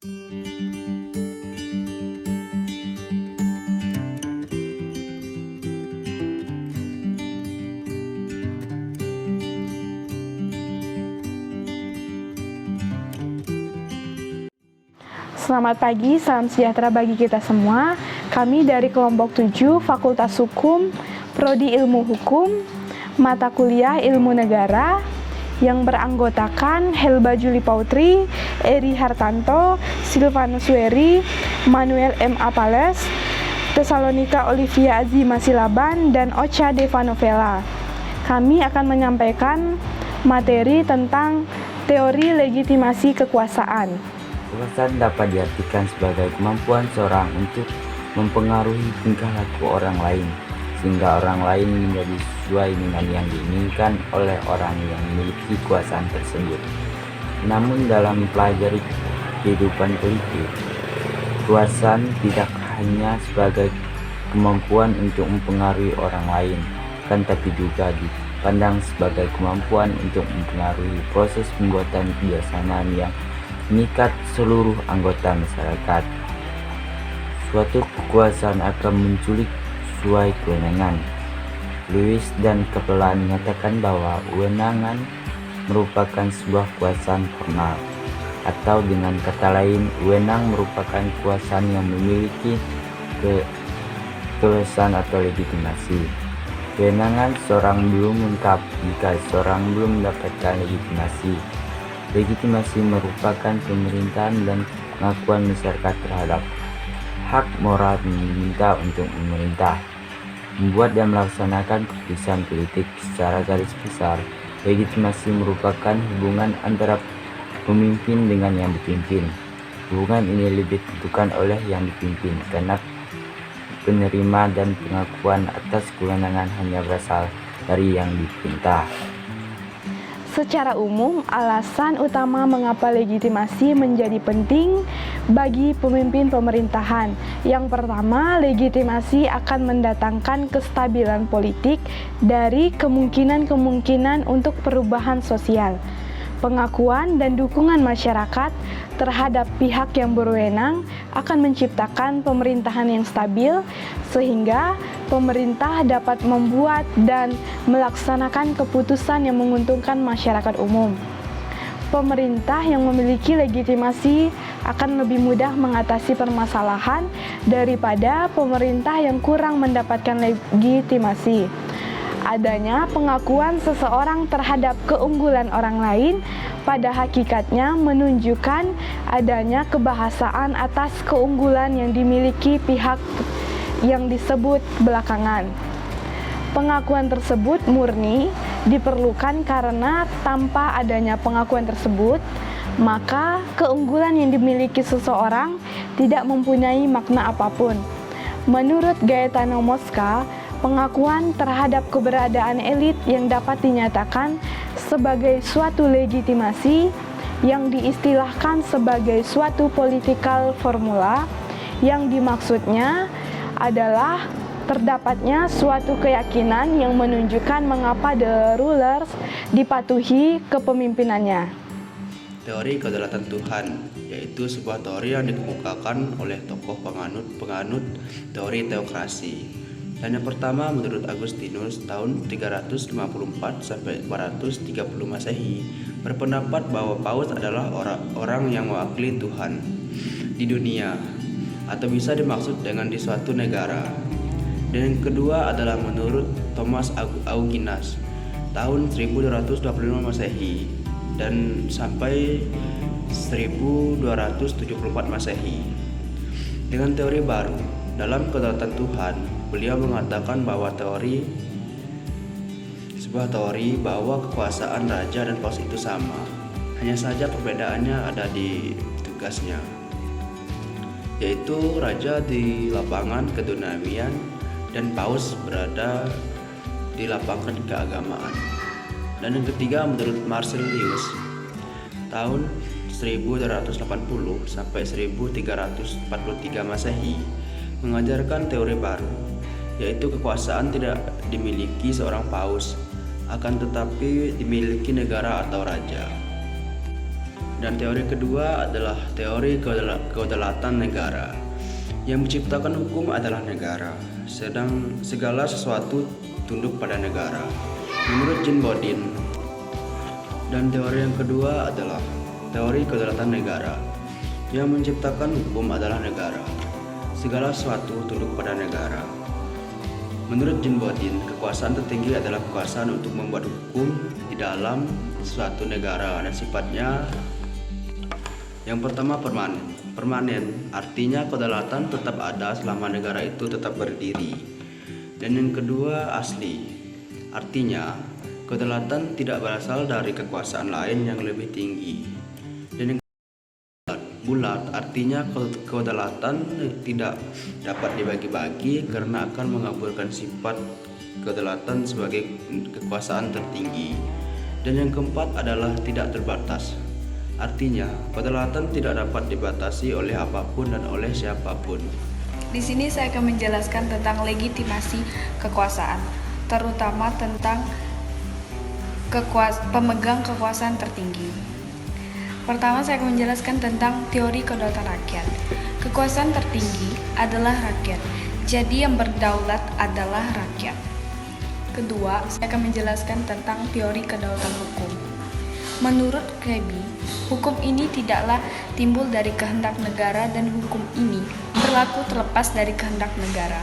Selamat pagi, salam sejahtera bagi kita semua. Kami dari kelompok 7 Fakultas Hukum, Prodi Ilmu Hukum, mata kuliah Ilmu Negara yang beranggotakan Helba Juli Pautri, Eri Hartanto, Silvanus Weri, Manuel M. Apales, Tesalonika Olivia Azima Silaban, dan Ocha Devanovela. Kami akan menyampaikan materi tentang teori legitimasi kekuasaan. Kekuasaan dapat diartikan sebagai kemampuan seorang untuk mempengaruhi tingkah laku orang lain, sehingga orang lain menjadi sesuai dengan yang diinginkan oleh orang yang memiliki kekuasaan tersebut. Namun dalam mempelajari kehidupan politik, kekuasaan tidak hanya sebagai kemampuan untuk mempengaruhi orang lain, kan tapi juga dipandang sebagai kemampuan untuk mempengaruhi proses pembuatan kebijaksanaan yang mengikat seluruh anggota masyarakat. Suatu kekuasaan akan menculik sesuai kewenangan. Lewis dan Kaplan menyatakan bahwa kewenangan merupakan sebuah kekuasaan formal, atau dengan kata lain, wewenang merupakan kekuasaan yang memiliki kebebasan atau legitimasi. Kewenangan seorang belum lengkap jika seorang belum mendapatkan legitimasi. Legitimasi merupakan pemerintahan dan pengakuan masyarakat terhadap hak moral pemerintah untuk memerintah, membuat dan melaksanakan keputusan politik. Secara garis besar, legitimasi merupakan hubungan antara pemimpin dengan yang dipimpin. Hubungan ini lebih ditentukan oleh yang dipimpin, karena penerima dan pengakuan atas kewenangan hanya berasal dari yang diperintah. Secara umum, alasan utama mengapa legitimasi menjadi penting bagi pemimpin pemerintahan. Yang pertama, legitimasi akan mendatangkan kestabilan politik dari kemungkinan-kemungkinan untuk perubahan sosial. Pengakuan dan dukungan masyarakat terhadap pihak yang berwenang akan menciptakan pemerintahan yang stabil, sehingga pemerintah dapat membuat dan melaksanakan keputusan yang menguntungkan masyarakat umum. Pemerintah yang memiliki legitimasi akan lebih mudah mengatasi permasalahan daripada pemerintah yang kurang mendapatkan legitimasi. Adanya pengakuan seseorang terhadap keunggulan orang lain pada hakikatnya menunjukkan adanya kebahasaan atas keunggulan yang dimiliki pihak yang disebut belakangan. Pengakuan tersebut murni diperlukan karena tanpa adanya pengakuan tersebut, maka keunggulan yang dimiliki seseorang tidak mempunyai makna apapun. Menurut Gaetano Mosca, pengakuan terhadap keberadaan elit yang dapat dinyatakan sebagai suatu legitimasi yang diistilahkan sebagai suatu political formula, yang dimaksudnya adalah terdapatnya suatu keyakinan yang menunjukkan mengapa the rulers dipatuhi kepemimpinannya. Teori kedaulatan Tuhan, yaitu sebuah teori yang dikemukakan oleh tokoh penganut teori teokrasi. Dan yang pertama, menurut Agustinus tahun 354 sampai 430 Masehi, berpendapat bahwa paus adalah orang yang mewakili Tuhan di dunia, atau bisa dimaksud dengan di suatu negara. Dan yang kedua adalah menurut Thomas Aquinas tahun 1225 Masehi dan sampai 1274 Masehi. Dengan teori baru dalam kedaulatan Tuhan, beliau mengatakan bahwa sebuah teori bahwa kekuasaan raja dan paus itu sama, hanya saja perbedaannya ada di tugasnya, yaitu raja di lapangan keduniawian dan paus berada di lapangan keagamaan. Dan yang ketiga, menurut Marsilius tahun 1280 sampai 1343 Masehi, mengajarkan teori baru, yaitu kekuasaan tidak dimiliki seorang paus, akan tetapi dimiliki negara atau raja. Dan teori kedua adalah teori kedaulatan negara. Yang menciptakan hukum adalah negara, sedang segala sesuatu tunduk pada negara, menurut Jean Bodin. Dan teori yang kedua adalah teori kedaulatan negara. Yang menciptakan hukum adalah negara, segala sesuatu tunduk pada negara. Menurut Jean Bodin, kekuasaan tertinggi adalah kekuasaan untuk membuat hukum di dalam suatu negara dan sifatnya yang pertama permanen, artinya kedaulatan tetap ada selama negara itu tetap berdiri. Dan yang kedua asli, artinya kedaulatan tidak berasal dari kekuasaan lain yang lebih tinggi. Dan yang bulat, artinya kedaulatan tidak dapat dibagi-bagi karena akan mengaburkan sifat kedaulatan sebagai kekuasaan tertinggi. Dan yang keempat adalah tidak terbatas, artinya kedaulatan tidak dapat dibatasi oleh apapun dan oleh siapapun. Di sini saya akan menjelaskan tentang legitimasi kekuasaan, terutama tentang pemegang kekuasaan tertinggi. Pertama, saya akan menjelaskan tentang teori kedaulatan rakyat. Kekuasaan tertinggi adalah rakyat, jadi yang berdaulat adalah rakyat. Kedua, saya akan menjelaskan tentang teori kedaulatan hukum. Menurut Krebi, hukum ini tidaklah timbul dari kehendak negara dan hukum ini berlaku terlepas dari kehendak negara.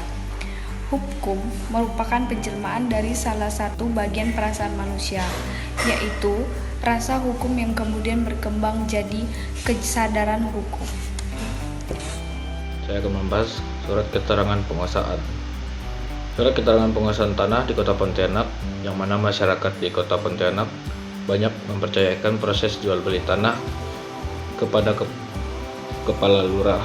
Hukum merupakan penjelmaan dari salah satu bagian perasaan manusia, yaitu rasa hukum yang kemudian berkembang jadi kesadaran hukum. Saya akan membahas surat keterangan penguasaan. Surat keterangan penguasaan tanah di Kota Pontianak, yang mana masyarakat di Kota Pontianak banyak mempercayakan proses jual beli tanah kepada kepala lurah.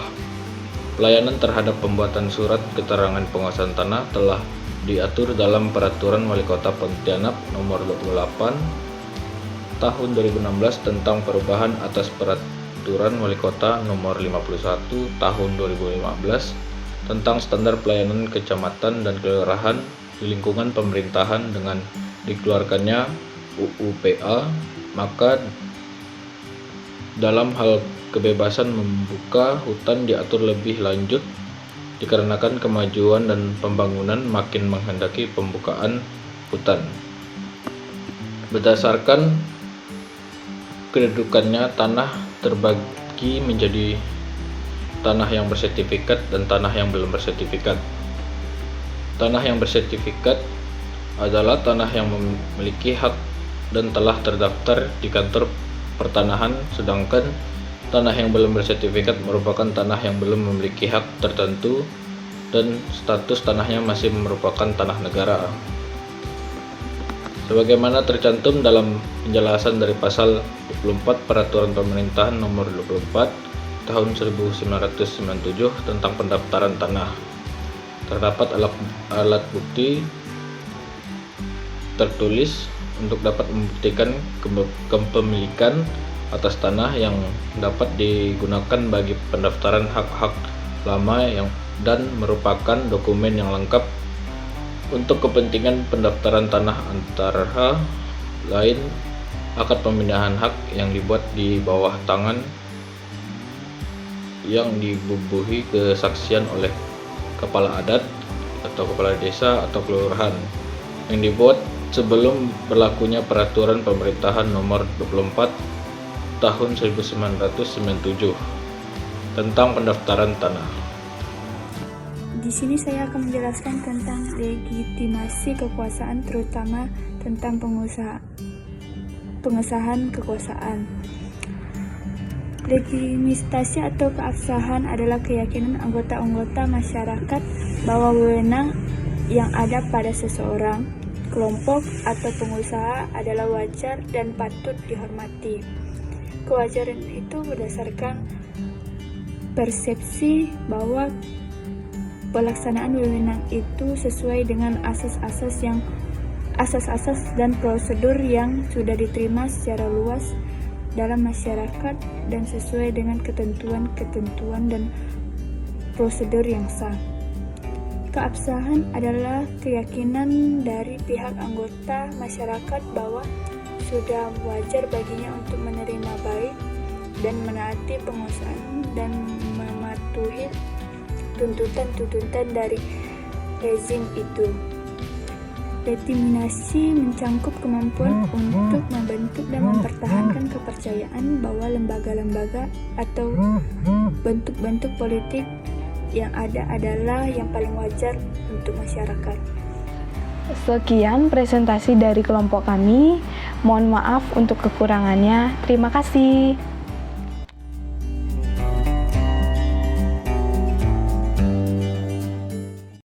Pelayanan terhadap pembuatan surat keterangan penguasaan tanah telah diatur dalam Peraturan Wali Kota Pontianak Nomor 28 Tahun 2016 tentang perubahan atas Peraturan Wali Kota Nomor 51 Tahun 2015 tentang standar pelayanan kecamatan dan kelurahan di lingkungan pemerintahan. Dengan dikeluarkannya UUPA, maka dalam hal kebebasan membuka hutan diatur lebih lanjut dikarenakan kemajuan dan pembangunan makin menghendaki pembukaan hutan. Berdasarkan kedudukannya, tanah terbagi menjadi tanah yang bersertifikat dan tanah yang belum bersertifikat. Tanah yang bersertifikat adalah tanah yang memiliki hak dan telah terdaftar di kantor pertanahan, sedangkan tanah yang belum bersertifikat merupakan tanah yang belum memiliki hak tertentu dan status tanahnya masih merupakan tanah negara. Sebagaimana tercantum dalam penjelasan dari pasal 24 Peraturan Pemerintahan Nomor 24 Tahun 1997 tentang pendaftaran tanah, terdapat alat bukti tertulis untuk dapat membuktikan kepemilikan atas tanah yang dapat digunakan bagi pendaftaran hak-hak lama dan merupakan dokumen yang lengkap untuk kepentingan pendaftaran tanah, antara lain akad pemindahan hak yang dibuat di bawah tangan yang dibubuhi kesaksian oleh kepala adat atau kepala desa atau kelurahan, yang dibuat sebelum berlakunya Peraturan Pemerintahan Nomor 24 Tahun 1997 tentang pendaftaran tanah. Di sini saya akan menjelaskan tentang legitimasi kekuasaan, terutama tentang pengesahan kekuasaan. Legitimasi atau keabsahan adalah keyakinan anggota-anggota masyarakat bahwa wewenang yang ada pada seseorang, kelompok, atau pengusaha adalah wajar dan patut dihormati. Kewajaran itu berdasarkan persepsi bahwa pelaksanaan wewenang itu sesuai dengan asas-asas dan prosedur yang sudah diterima secara luas dalam masyarakat dan sesuai dengan ketentuan dan prosedur yang sah. Keabsahan adalah keyakinan dari pihak anggota masyarakat bahwa sudah wajar baginya untuk menerima baik dan menaati penguasaan dan mematuhi tuntutan-tuntutan dari rezim itu. Determinasi mencangkup kemampuan untuk membentuk dan mempertahankan kepercayaan bahwa lembaga-lembaga atau bentuk-bentuk politik yang ada adalah yang paling wajar untuk masyarakat. Sekian presentasi dari kelompok kami. Mohon maaf untuk kekurangannya. Terima kasih.